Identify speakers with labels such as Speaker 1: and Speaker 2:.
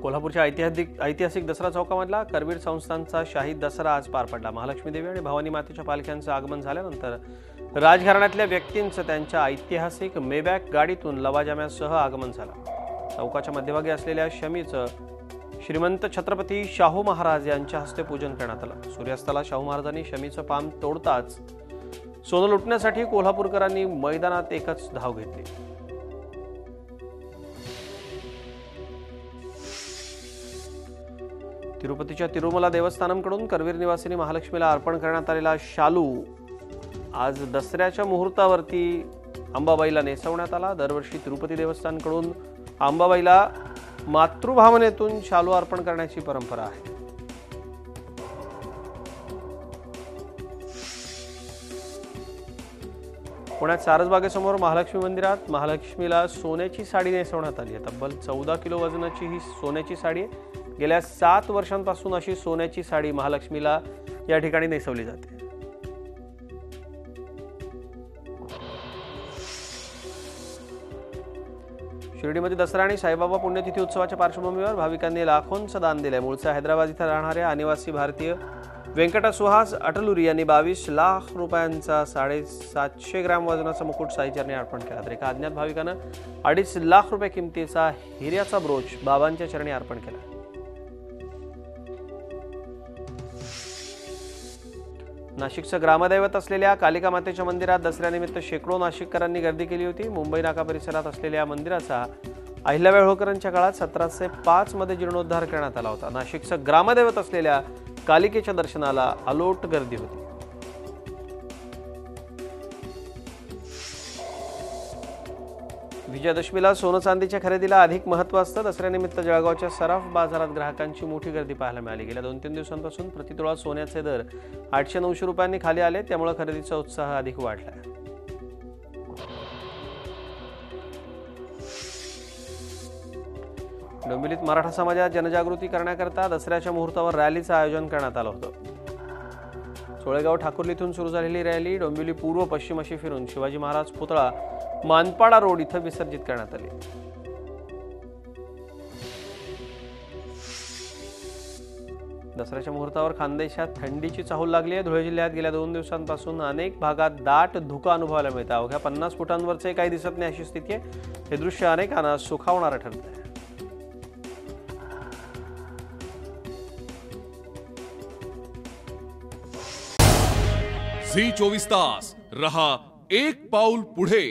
Speaker 1: कोल्हापूरच्या ऐतिहासिक दसरा चौकामधला करवीर संस्थानचा शाही दसरा आज पार पडला। महालक्ष्मी देवी आणि भवानी मातेच्या पालख्यांचं आगमन झाल्यानंतर राजघराण्यातल्या व्यक्तींचं त्यांच्या ऐतिहासिक मेबॅक गाडीतून लवाजम्यासह आगमन झालं। चौकाच्या मध्यभागी असलेल्या शमीचं श्रीमंत छत्रपती शाहू महाराज यांच्या हस्ते पूजन करण्यात आलं। सूर्यास्ताला शाहू महाराजांनी शमीचं पान तोडताच सोनं लुटण्यासाठी कोल्हापूरकरांनी मैदानात एकच धाव घेतली। तिरुपतीच्या तिरुमला देवस्थानमकडून करवीर निवासिनी महालक्ष्मीला अर्पण करण्यात आलेला शालू आज दसऱ्याच्या मुहूर्तावरती अंबाबाईला नेसवण्यात आला। दरवर्षी तिरुपती देवस्थानकडून अंबाबाईला मातृभावनेतून शालू अर्पण करण्याची परंपरा आहे। पुण्यात सारसबागेसमोर महालक्ष्मी मंदिरात महालक्ष्मीला सोन्याची साडी नेसवण्यात आली आहे। तब्बल 14 किलो वजनाची ही सोन्याची साडी आहे। गेल्या 7 वर्षांपासून अशी सोन्याची साडी महालक्ष्मीला या ठिकाणी नेसवली जाते। शिर्डीमध्ये दसरा आणि साईबाबा पुण्यतिथी उत्सवाच्या पार्श्वभूमीवर भाविकांनी लाखोंचं दान दिले। मूळचा हैदराबाद इथं राहणाऱ्या अनिवासी भारतीय वेंकटा सुहास अटलुरी यांनी 22 लाख रुपयांचा 750 ग्रॅम वजनाचा मुकुट साईचरणी अर्पण केला। तर एका अज्ञात भाविकानं 2.5 लाख रुपये किमतीचा हिऱ्याचा ब्रोच बाबांच्या चरणी अर्पण केला। नाशिकचं ग्रामदैवत असलेल्या कालिका मातेच्या मंदिरात दसऱ्यानिमित्त शेकडो नाशिककरांनी गर्दी केली होती। मुंबई नाका परिसरात असलेल्या मंदिराचा अहिल्याबाई होळकरांच्या काळात 1705 मध्ये जीर्णोद्धार करण्यात आला होता। नाशिकचं ग्रामदैवत असलेल्या कालिकेच्या दर्शनाला अलोट गर्दी होती। विजयादशमीला सोनं चांदीच्या खरेदीला अधिक महत्त्व असतं। दसऱ्यानिमित्त जळगावच्या सराफ बाजारात ग्राहकांची मोठी गर्दी पाहायला मिळाली। गेल्या 2-3 दिवसांपासून प्रतितोळा सोन्याचे दर 800-900 रुपयांनी खाली आले, त्यामुळे खरेदीचा उत्साह अधिक वाढला। डोंबिवलीत मराठा समाजात जनजागृती करण्याकरता दसऱ्याच्या मुहूर्तावर रॅलीचं आयोजन करण्यात आलं होतं। सोळेगाव ठाकुर्लीतून सुरू झालेली रॅली डोंबिवली पूर्व पश्चिम अशी फिरून शिवाजी महाराज पुतळा मानपाडा रोड इथं विसर्जित करण्यात आली। दसऱ्याच्या मुहूर्तावर खानदेशात थंडीची चाहूल लागली आहे। धुळे जिल्ह्यात गेल्या 2 दिवसांपासून अनेक भागात दाट धुकं अनुभवायला मिळतं। अवघ्या 50 फुटांवरचे काही दिसत नाही अशी स्थिती आहे। हे दृश्य अनेकांना सुखावणारं ठरतंय।
Speaker 2: झी 24 तास रहा एक पाऊल पुढे।